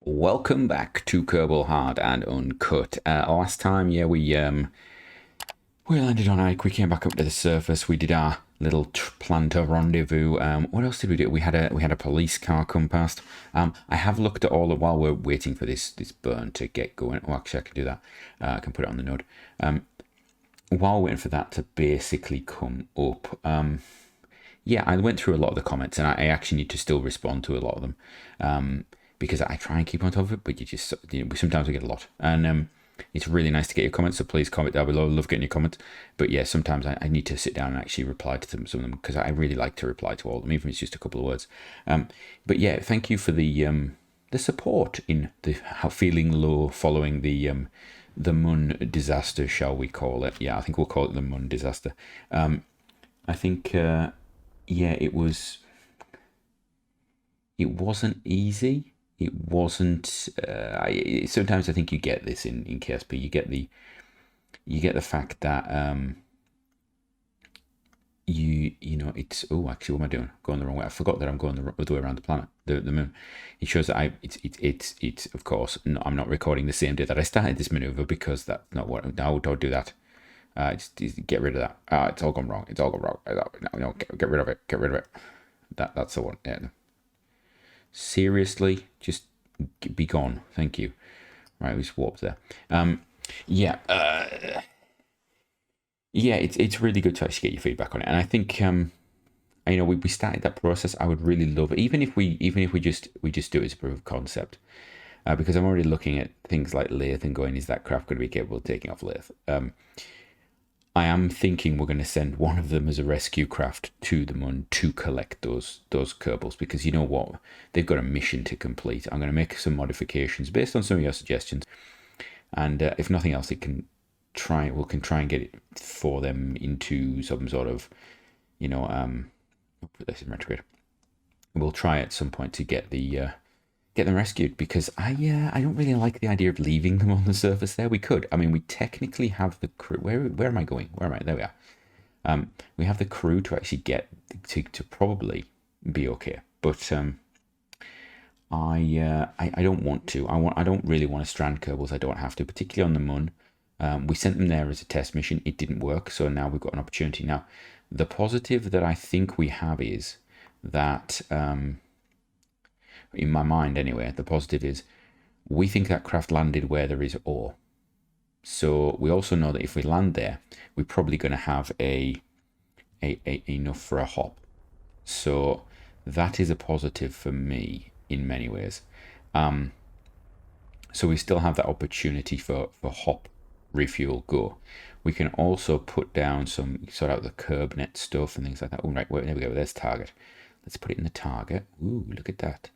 Welcome back to Kerbal Hard and Uncut. Last time, yeah, we landed on Ike. We came back up to the surface. We did our little planter rendezvous. What else did we do? We had a police car come past. I have looked at all the while we're waiting for this burn to get going. Oh, actually, I can do that. I can put it on the node. While waiting for that to basically come up. Yeah, I went through a lot of the comments, and I actually need to still respond to a lot of them. Because I try and keep on top of it, but sometimes we get a lot, and it's really nice to get your comments. So please comment down below. I love getting your comments, but yeah, sometimes I need to sit down and actually reply to some of them because I really like to reply to all of them, even if it's just a couple of words. But yeah, thank you for the support in the how feeling low following the Mun disaster, shall we call it? Yeah, I think we'll call it the Mun disaster. I think yeah, it wasn't easy. It wasn't. Sometimes I think you get this in KSP. You get the fact that you know it's. Oh, actually, what am I doing? Going the wrong way. I forgot that I'm going the other way around the planet, the moon. It shows that it's of course. No, I'm not recording the same day that I started this maneuver because that's not what. No, don't do that. Just get rid of that. It's all gone wrong. It's all gone wrong. No, get rid of it. Get rid of it. That's the one. Yeah. Seriously, just be gone. Thank you. Right, we just warped there. Yeah, yeah. It's really good to actually get your feedback on it, and I think we started that process. I would really love it, even if we just do it as a proof of concept, because I'm already looking at things like Lathe and going, is that craft going to be capable of taking off Lathe? I am thinking we're going to send one of them as a rescue craft to the Mun to collect those Kerbals, because you know what? They've got a mission to complete. I'm going to make some modifications based on some of your suggestions, and if nothing else, we can try and get it for them into some sort of, put this in retrograde. We'll try at some point to get them rescued, because I don't really like the idea of leaving them on the surface there. We could. I mean, we technically have the crew. Where am I going? Where am I? There we are. We have the crew to actually get to probably be okay. But I don't want to. I don't really want to strand Kerbals. I don't have to, particularly on the Mun. We sent them there as a test mission. It didn't work, so now we've got an opportunity. Now, the positive that I think we have is that in my mind anyway, the positive is we think that craft landed where there is ore. So we also know that if we land there, we're probably going to have a enough for a hop. So that is a positive for me in many ways. So we still have that opportunity for hop, refuel, go. We can also put down sort out the curb net stuff and things like that. Oh, right, there we go. There's target. Let's put it in the target. Ooh, look at that.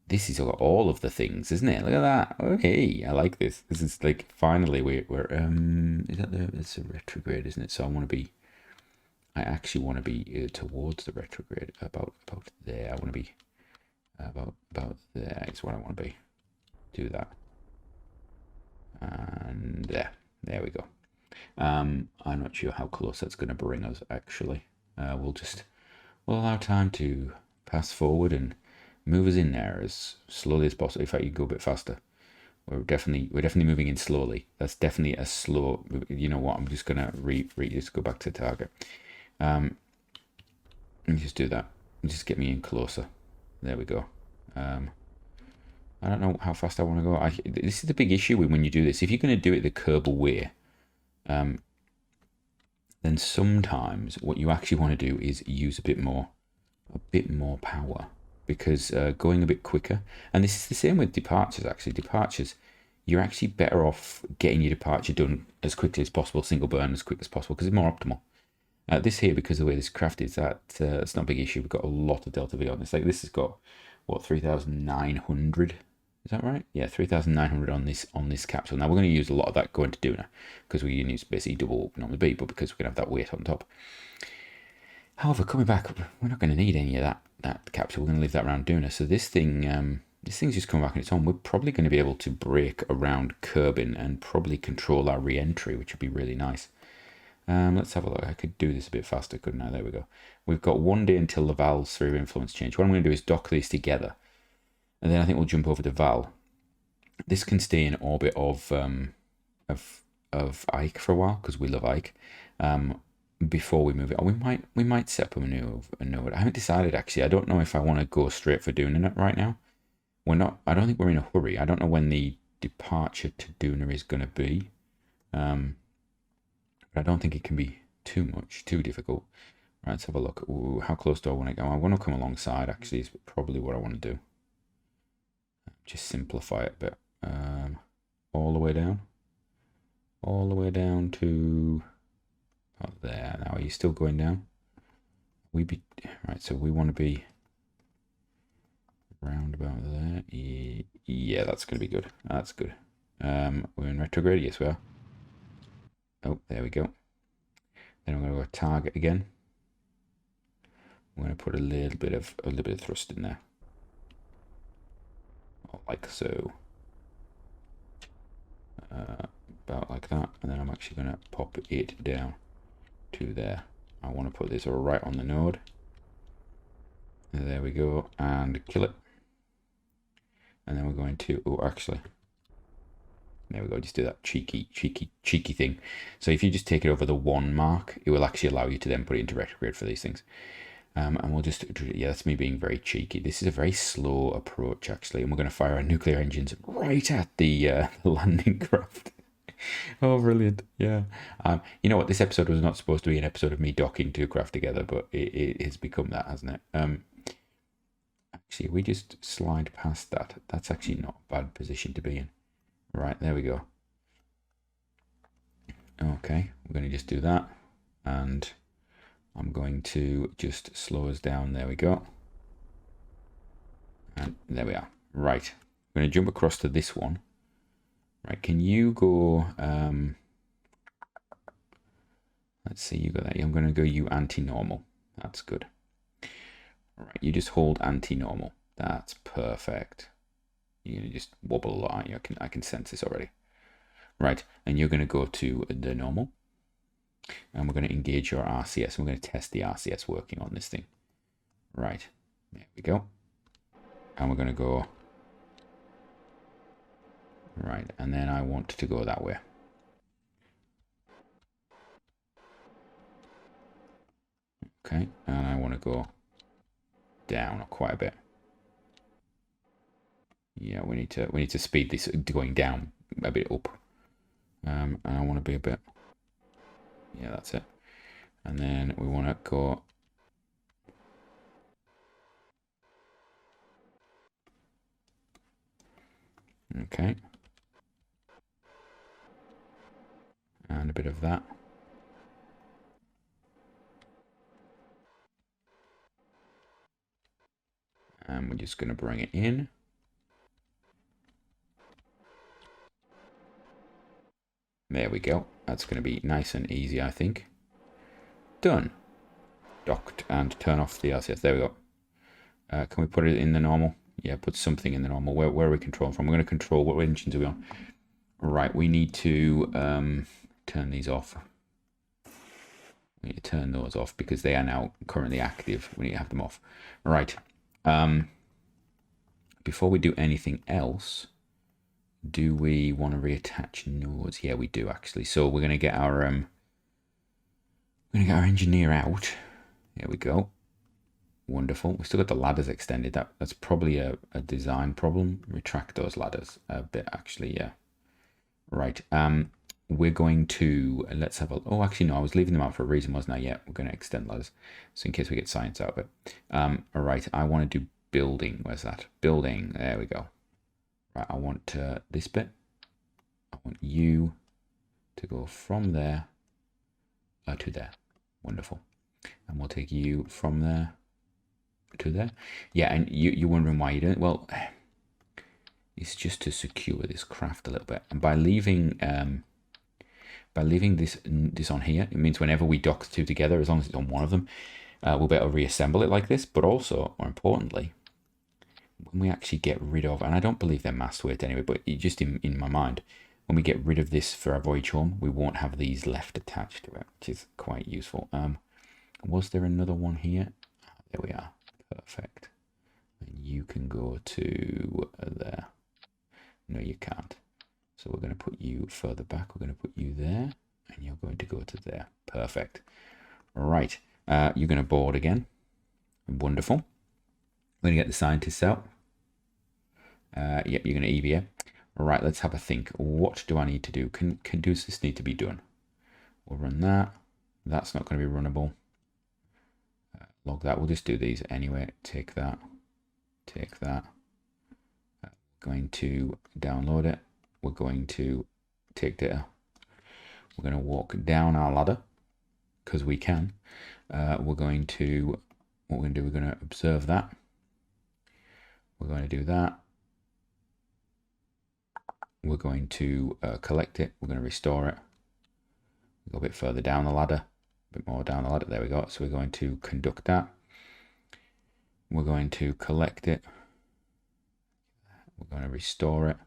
This is all of the things, isn't it? Look at that. Okay, I like this. This is like finally we're is that it's a retrograde, isn't it? So I actually want to be towards the retrograde, about there. I want to be about there is what I want to be. Do that, and there we go. I'm not sure how close that's going to bring us. Actually, we'll allow time to pass forward and move us in there as slowly as possible. In fact, you go a bit faster. We're definitely moving in slowly. That's definitely a slow. You know what? I'm just gonna just go back to the target. And just do that. Just get me in closer. There we go. I don't know how fast I want to go. This is the big issue when you do this. If you're going to do it the Kerbal way, then sometimes what you actually want to do is use a bit more power. Because going a bit quicker, and this is the same with departures. Actually, departures, you're actually better off getting your departure done as quickly as possible, single burn as quick as possible, because it's more optimal. This here, because of the way this craft is, it's not a big issue. We've got a lot of delta V on this. Like this has got what 3,900. Is that right? Yeah, 3,900 on this capsule. Now we're going to use a lot of that going to Duna, because we use basically double not the B, but because we're going to have that weight on top. However, coming back, we're not going to need any of that capsule. We're going to leave that around Duna. So this thing's just coming back on its own. We're probably going to be able to break around Kerbin and probably control our re-entry, which would be really nice. Let's have a look. I could do this a bit faster, couldn't I? There we go. We've got 1 day until the Val's sphere of influence change. What I'm going to do is dock these together, and then I think we'll jump over to Val, this can stay in orbit of Ike for a while because we love Ike. Before we move it, or we might set up a node. I haven't decided actually. I don't know if I want to go straight for Duna it right now. We're not. I don't think we're in a hurry. I don't know when the departure to Duna is going to be. But I don't think it can be too difficult. Right, let's have a look. Ooh, how close do I want to go? I want to come alongside, actually, is probably what I want to do. Just simplify it a bit. All the way down. All the way down to... Oh, there. Now, are you still going down? Right, so we want to be round about there. Yeah, that's going to be good. That's good. We're in retrograde. Yes, we are. Oh, there we go. Then I'm going to go target again. I'm going to put a little bit of thrust in there, like so. About like that, and then I'm actually going to pop it down to there. I want to put this right on the node. There we go, and kill it. And then we're going to, oh, actually, there we go, just do that cheeky thing. So if you just take it over the 1 mark, it will actually allow you to then put it into retrograde for these things. And we'll just, yeah, that's me being very cheeky. This is a very slow approach, actually, and we're going to fire our nuclear engines right at the landing craft. Oh, brilliant. Yeah. You know what? This episode was not supposed to be an episode of me docking 2 craft together, but it has become that, hasn't it? Actually, we just slide past that. That's actually not a bad position to be in. Right, there we go. Okay, we're going to just do that. And I'm going to just slow us down. There we go. And there we are. Right. I'm going to jump across to this one. Right, can you go... let's see, you got that. I'm going to go you anti-normal. That's good. All right, you just hold anti-normal. That's perfect. You're going to just wobble a lot, aren't you? I can sense this already. Right, and you're going to go to the normal. And we're going to engage your RCS. We're going to test the RCS working on this thing. Right, there we go. And we're going to go... Right, and then I want to go that way. Okay, and I want to go down quite a bit. Yeah, we need to speed this going down a bit up. And I want to be a bit... Yeah, that's it. And then we want to go... Okay. And a bit of that. And we're just going to bring it in. There we go. That's going to be nice and easy, I think. Done. Docked and turn off the RCS. There we go. Can we put it in the normal? Yeah, put something in the normal. Where are we controlling from? We're going to control what engines are we on. Right, we need to turn these off. We need to turn those off because they are now currently active. We need to have them off. Right. Before we do anything else, do we want to reattach nodes? Yeah, we do actually. So we're going to get our engineer out. There we go. Wonderful. We still got the ladders extended. That's probably a design problem. Retract those ladders a bit, actually. Yeah. Right. We're going to let's have a. Oh, actually, no. I was leaving them out for a reason, wasn't I? Yeah. We're going to extend ladders, so in case we get science out of it. All right. I want to do building. Where's that? Building. There we go. Right. I want this bit. I want you to go from there to there. Wonderful. And we'll take you from there to there. Yeah, and you're wondering why you don't. Well, it's just to secure this craft a little bit. And by leaving this on here, it means whenever we dock the 2 together, as long as it's on one of them, we'll be able to reassemble it like this. But also, more importantly, when we actually get rid of, and I don't believe they're mass weight anyway, but just in my mind, when we get rid of this for our voyage home, we won't have these left attached to it, which is quite useful. Was there another one here? There we are. Perfect. And you can go to there. No, you can't. So we're going to put you further back. We're going to put you there, and you're going to go to there. Perfect. Right. You're going to board again. Wonderful. We're going to get the scientists out. Yep, you're going to EVA. Right, let's have a think. What do I need to do? Does this need to be done? We'll run that. That's not going to be runnable. Log that. We'll just do these anyway. Take that. Take that. Going to download it. We're going to take data. We're going to walk down our ladder because we can. We're going to, what we're going to do, we're going to observe that. We're going to do that. We're going to collect it. We're going to restore it. Go a bit further down the ladder, a bit more down the ladder. There we go. So we're going to conduct that. We're going to collect it. We're going to restore it.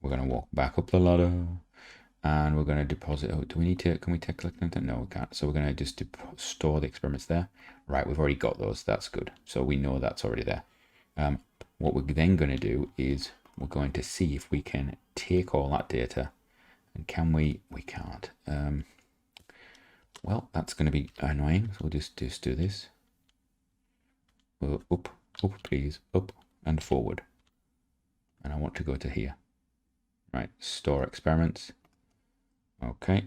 We're going to walk back up the ladder, and we're going to deposit. Oh, do we need to? Can we collect them? No, we can't. So we're going to just store the experiments there. Right, we've already got those. That's good. So we know that's already there. What we're then going to do is we're going to see if we can take all that data, and can we? We can't. Well, that's going to be annoying. So we'll just do this. Up, please, up and forward. And I want to go to here. Right, store experiments. Okay,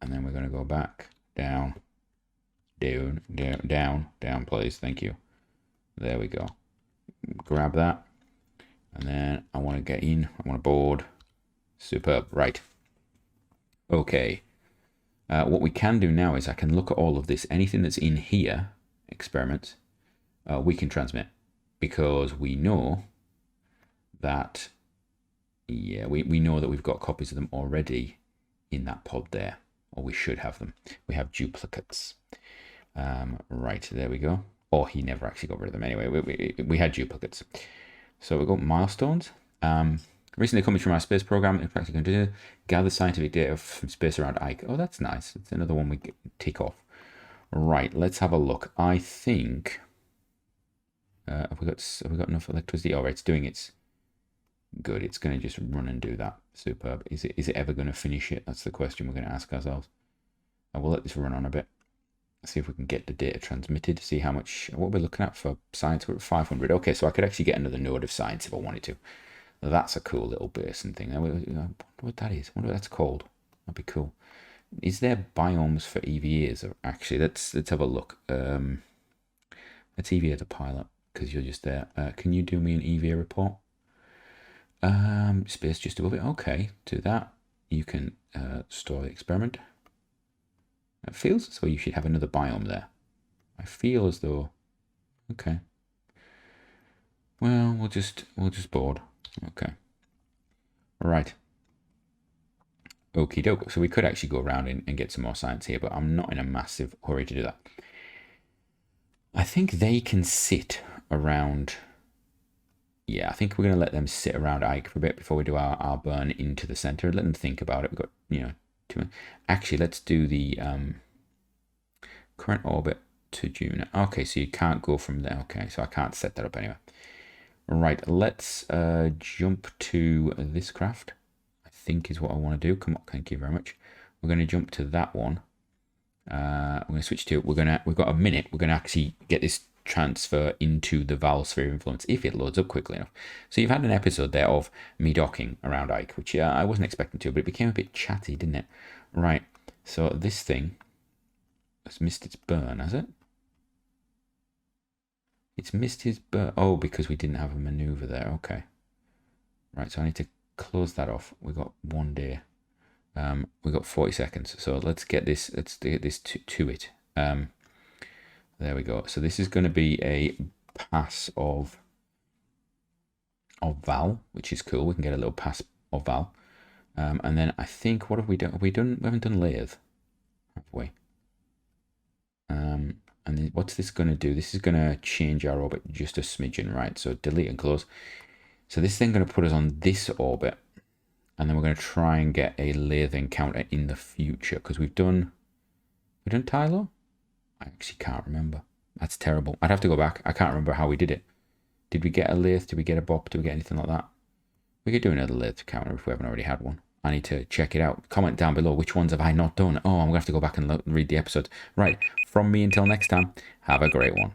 and then we're going to go back, down, down, please. Thank you. There we go. Grab that, and then I want to get in. I want to board. Superb. Right. Okay. What we can do now is I can look at all of this. Anything that's in here, experiments, we can transmit because we know that. Yeah, we know that we've got copies of them already in that pod there, or we should have them. We have duplicates. Right, there we go. Or he never actually got rid of them anyway. We had duplicates. So we've got milestones. Recently coming from our space program, in fact, going to gather scientific data from space around Ike. Oh, that's nice. It's another one we tick off. Right, let's have a look. I think have we got enough electricity? All right, it's doing its. Good, it's going to just run and do that. Superb. Is it ever going to finish it? That's the question we're going to ask ourselves. And we'll let this run on a bit. See if we can get the data transmitted. See how much, what we're looking at for science. We're at 500. Okay, so I could actually get another node of science if I wanted to. That's a cool little basin thing. I wonder what that is. I wonder what that's called. That'd be cool. Is there biomes for EVAs? Actually, let's have a look. Let's EVA the pilot because you're just there. Can you do me an EVA report? Space just above it. Okay, do that. You can store the experiment. It feels as though you should have another biome there. I feel as though. Okay. Well, we'll just board. Okay. All right. Okie doke. So we could actually go around and get some more science here, but I'm not in a massive hurry to do that. I think they can sit around. Yeah, I think we're going to let them sit around Ike for a bit before we do our burn into the center. Let them think about it. We've got, 2 minutes. Actually, let's do the current orbit to June. Okay, so you can't go from there. Okay, so I can't set that up anyway. Right, let's jump to this craft. I think is what I want to do. Come on, thank you very much. We're going to jump to that one. We're going to switch to. We've got a minute. We're going to actually get this transfer into the Val sphere of influence if it loads up quickly enough. So you've had an episode there of me docking around Ike, which I wasn't expecting to, but it became a bit chatty, didn't it? Right. So this thing has missed its burn, has it? It's missed his burn. Oh, because we didn't have a maneuver there. Okay. Right. So I need to close that off. We got 1 day. We got 40 seconds. So let's get this. Let's get this to it. There we go. So this is going to be a pass of Val, which is cool. We can get a little pass of Val. And then I think, what have we done? We haven't done lathe, have we? And then what's this going to do? This is going to change our orbit just a smidgen, right? So delete and close. So this is then going to put us on this orbit. And then we're going to try and get a lathe encounter in the future. Because we've done Tylo? I actually can't remember. That's terrible. I'd have to go back. I can't remember how we did it. Did we get a lathe? Did we get a bop? Did we get anything like that? We could do another lathe counter if we haven't already had one. I need to check it out. Comment down below which ones have I not done. Oh, I'm going to have to go back and read the episode. Right, from me until next time, have a great one.